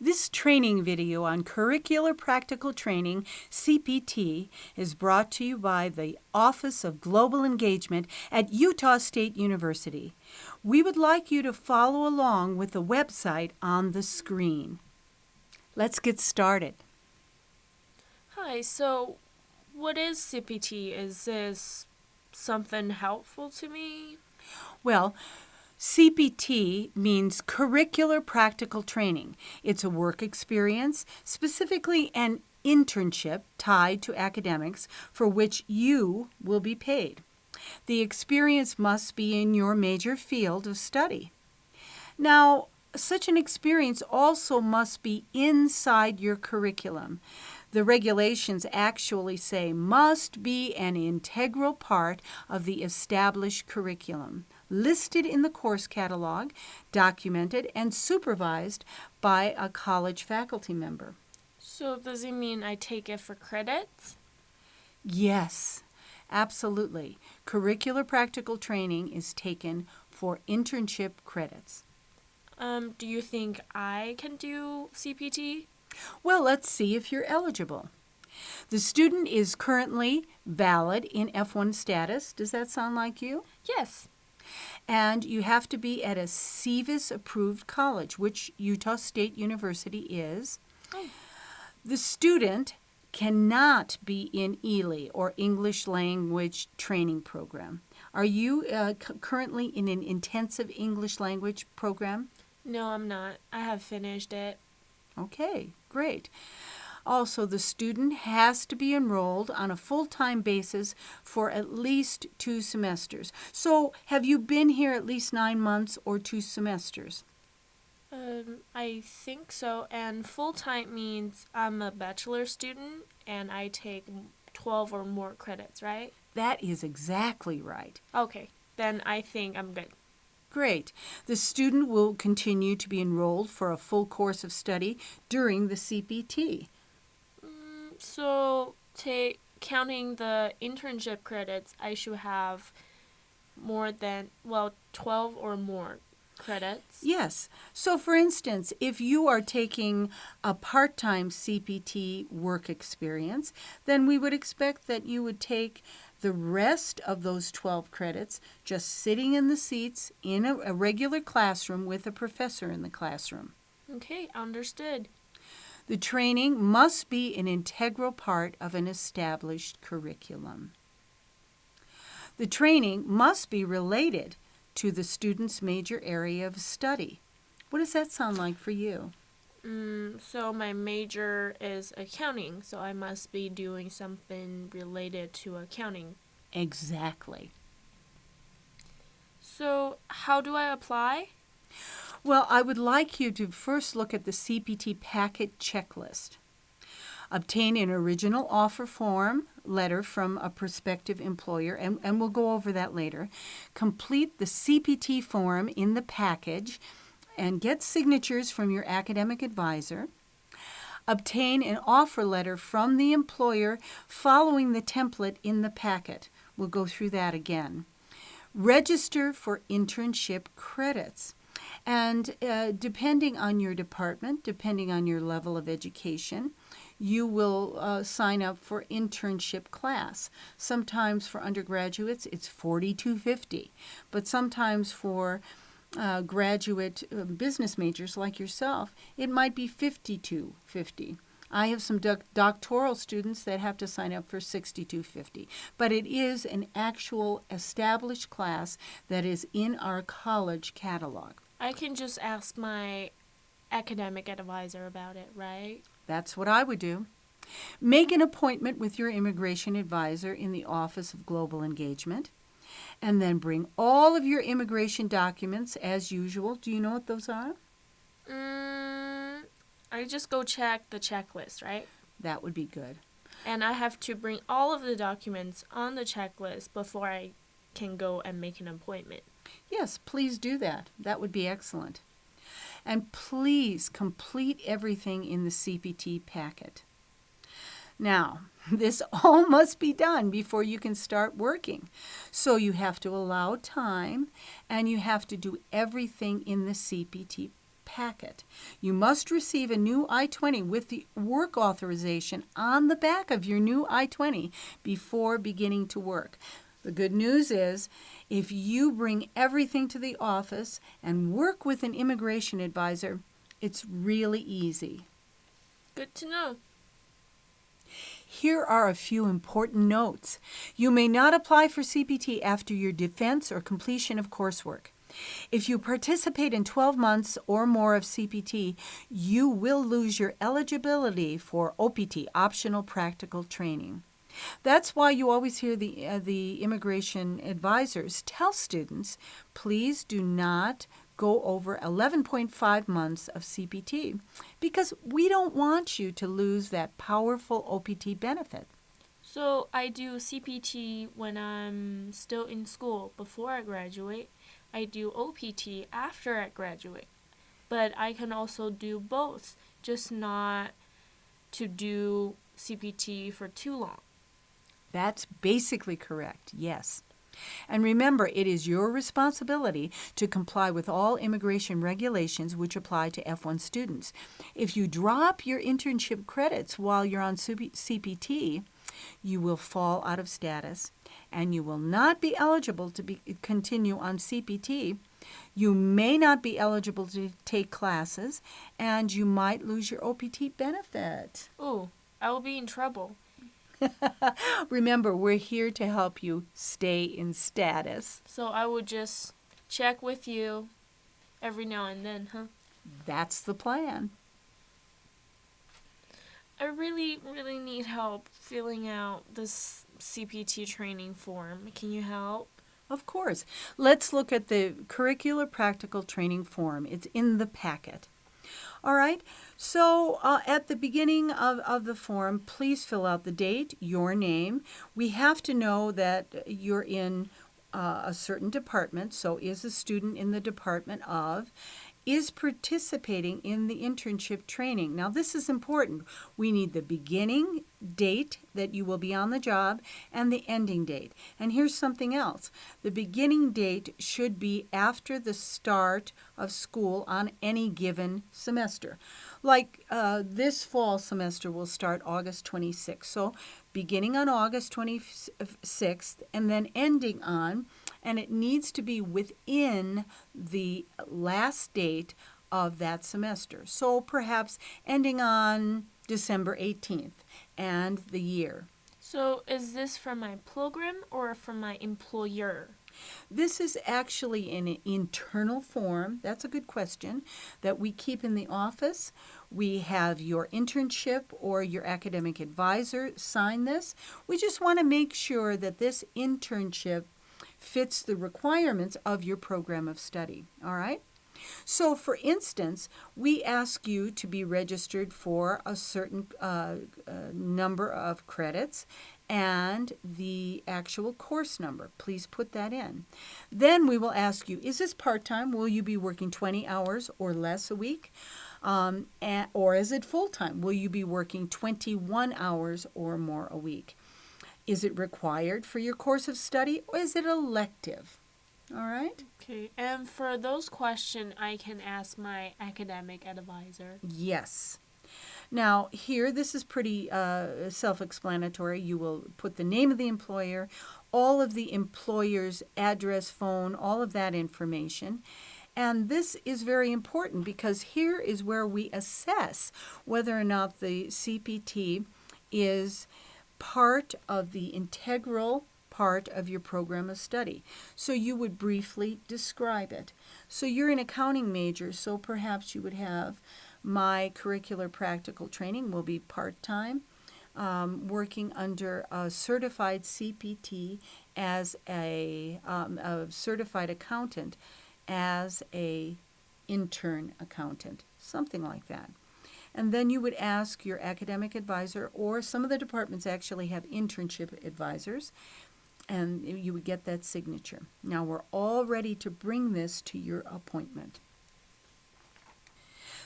This training video on Curricular Practical Training, CPT, is brought to you by the Office of Global Engagement at Utah State University. We would like you to follow along with the website on the screen. Let's get started. Hi, so what is CPT? Is this something helpful to me? Well, CPT means Curricular Practical Training. It's a work experience, specifically an internship tied to academics for which you will be paid. The experience must be in your major field of study. Now, such an experience also must be inside your curriculum. The regulations actually say must be an integral part of the established curriculum, listed in the course catalog, documented and supervised by a college faculty member. So does it mean I take it for credits? Yes, absolutely. Curricular practical training is taken for internship credits. Do you think I can do CPT? Well, let's see if you're eligible. The student is currently valid in F1 status. Does that sound like you? Yes. And you have to be at a CVIS-approved college, which Utah State University is. Oh. The student cannot be in ELE, or English Language Training Program. Are you currently in an intensive English language program? No, I'm not. I have finished it. Okay, great. Also, the student has to be enrolled on a full-time basis for at least 2 semesters. So, have you been here at least 9 months or 2 semesters? I think so. And full-time means I'm a bachelor student and I take 12 or more credits, right? That is exactly right. Okay, then I think I'm good. Great. The student will continue to be enrolled for a full course of study during the CPT. So, counting the internship credits, I should have 12 or more credits. Yes. So, for instance, if you are taking a part-time CPT work experience, then we would expect that you would take the rest of those 12 credits just sitting in the seats in a regular classroom with a professor in the classroom. Okay, understood. The training must be an integral part of an established curriculum. The training must be related to the student's major area of study. What does that sound like for you? So my major is accounting, so I must be doing something related to accounting. Exactly. So how do I apply? Well, I would like you to first look at the CPT packet checklist. Obtain an original offer form letter from a prospective employer, and we'll go over that later. Complete the CPT form in the package and get signatures from your academic advisor. Obtain an offer letter from the employer following the template in the packet. We'll go through that again. Register for internship credits. And depending on your department, depending on your level of education, you will sign up for internship class. Sometimes for undergraduates, it's $42.50, but sometimes for graduate business majors like yourself, it might be $52.50. I have some doctoral students that have to sign up for $62.50, but it is an actual established class that is in our college catalog. I can just ask my academic advisor about it, right? That's what I would do. Make an appointment with your immigration advisor in the Office of Global Engagement, and then bring all of your immigration documents as usual. Do you know what those are? I just go check the checklist, right? That would be good. And I have to bring all of the documents on the checklist before I can go and make an appointment. Yes, please do that. That would be excellent. And please complete everything in the CPT packet. Now, this all must be done before you can start working. So you have to allow time, and you have to do everything in the CPT packet. You must receive a new I-20 with the work authorization on the back of your new I-20 before beginning to work. The good news is, if you bring everything to the office and work with an immigration advisor, it's really easy. Good to know. Here are a few important notes. You may not apply for CPT after your defense or completion of coursework. If you participate in 12 months or more of CPT, you will lose your eligibility for OPT, optional practical training. That's why you always hear the immigration advisors tell students, please do not go over 11.5 months of CPT, because we don't want you to lose that powerful OPT benefit. So I do CPT when I'm still in school before I graduate. I do OPT after I graduate. But I can also do both, just not to do CPT for too long. That's basically correct, yes. And remember, it is your responsibility to comply with all immigration regulations which apply to F1 students. If you drop your internship credits while you're on CPT, you will fall out of status and you will not be eligible to continue on CPT. You may not be eligible to take classes, and you might lose your OPT benefit. Ooh, I will be in trouble. Remember, we're here to help you stay in status. So I would just check with you every now and then, huh? That's the plan. I really, really need help filling out this CPT training form. Can you help? Of course. Let's look at the curricular practical training form. It's in the packet. All right, so at the beginning of the form, please fill out the date, your name. We have to know that you're in a certain department, so is a student in the department of, is participating in the internship training. Now, this is important. We need the beginning date that you will be on the job and the ending date. And here's something else. The beginning date should be after the start of school on any given semester. Like this fall semester will start August 26th. So beginning on August 26th and then ending on, and it needs to be within the last date of that semester. So perhaps ending on December 18th and the year. So is this from my program or from my employer? This is actually an internal form. That's a good question that we keep in the office. We have your internship or your academic advisor sign this. We just want to make sure that this internship fits the requirements of your program of study. All right? So, for instance, we ask you to be registered for a certain number of credits and the actual course number. Please put that in. Then we will ask you, is this part-time? Will you be working 20 hours or less a week? Or is it full-time? Will you be working 21 hours or more a week? Is it required for your course of study, or is it elective? All right? Okay, and for those questions, I can ask my academic advisor. Yes. Now, here, this is pretty self-explanatory. You will put the name of the employer, all of the employer's address, phone, all of that information. And this is very important because here is where we assess whether or not the CPT is part of the integral part of your program of study. So you would briefly describe it. So you're an accounting major, so perhaps you would have my curricular practical training will be part-time, working under a certified CPT as a certified accountant as a intern accountant, something like that. And then you would ask your academic advisor, or some of the departments actually have internship advisors, and you would get that signature. Now we're all ready to bring this to your appointment.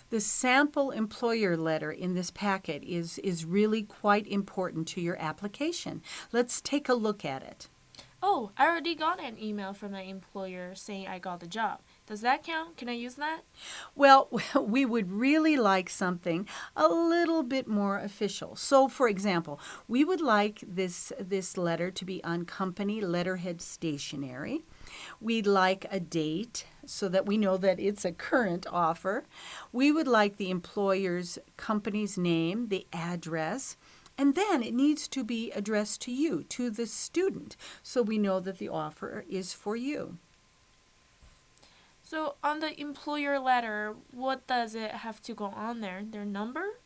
The sample employer letter in this packet is really quite important to your application. Let's take a look at it. Oh, I already got an email from my employer saying I got the job. Does that count? Can I use that? Well, we would really like something a little bit more official. So, for example, we would like this letter to be on company letterhead stationery. We'd like a date so that we know that it's a current offer. We would like the employer's company's name, the address, and then it needs to be addressed to you, to the student, so we know that the offer is for you. So on the employer letter, what does it have to go on there? Their number?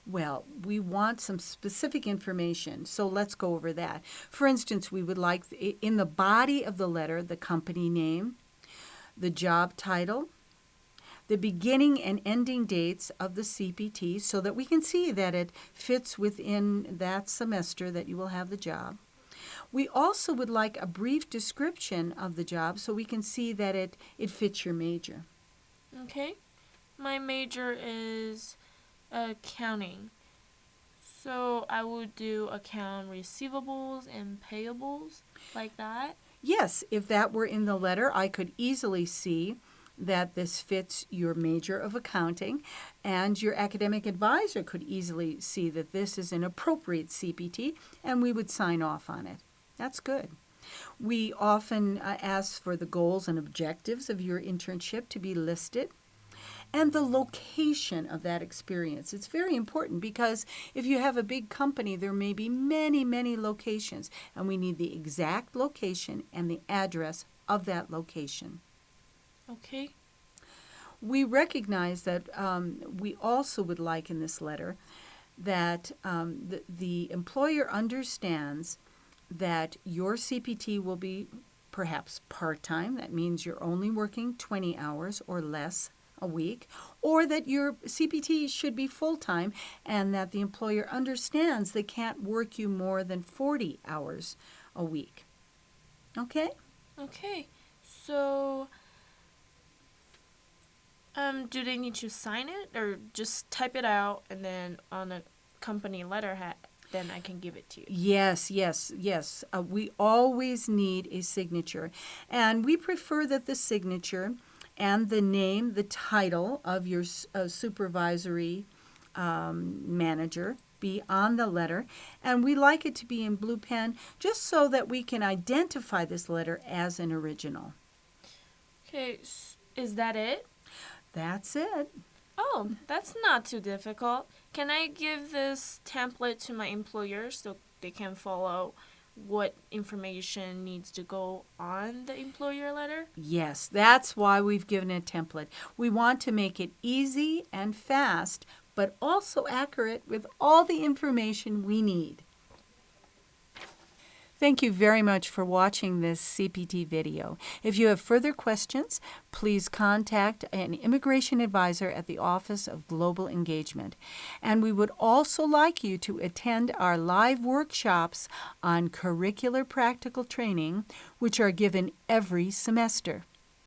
Well, we want some specific information, so let's go over that. For instance, we would like in the body of the letter the company name, the job title, the beginning and ending dates of the CPT so that we can see that it fits within that semester that you will have the job. We also would like a brief description of the job so we can see that it fits your major. Okay. My major is accounting. So I would do account receivables and payables like that. Yes, if that were in the letter, I could easily see that this fits your major of accounting, and your academic advisor could easily see that this is an appropriate CPT, and we would sign off on it. That's good. We often ask for the goals and objectives of your internship to be listed and the location of that experience. It's very important because if you have a big company, there may be many, many locations, and we need the exact location and the address of that location. Okay. We recognize that we also would like in this letter that the employer understands that your CPT will be perhaps part-time. That means you're only working 20 hours or less a week, or that your CPT should be full-time and that the employer understands they can't work you more than 40 hours a week. Okay? Okay. So do they need to sign it or just type it out and then on a company letterhead, then I can give it to you? Yes. We always need a signature. And we prefer that the signature and the name, the title of your supervisory manager be on the letter. And we like it to be in blue pen just so that we can identify this letter as an original. Okay. Is that it? That's it. Oh, that's not too difficult. Can I give this template to my employer so they can follow what information needs to go on the employer letter? Yes, that's why we've given a template. We want to make it easy and fast, but also accurate with all the information we need. Thank you very much for watching this CPT video. If you have further questions, please contact an immigration advisor at the Office of Global Engagement. And we would also like you to attend our live workshops on curricular practical training, which are given every semester.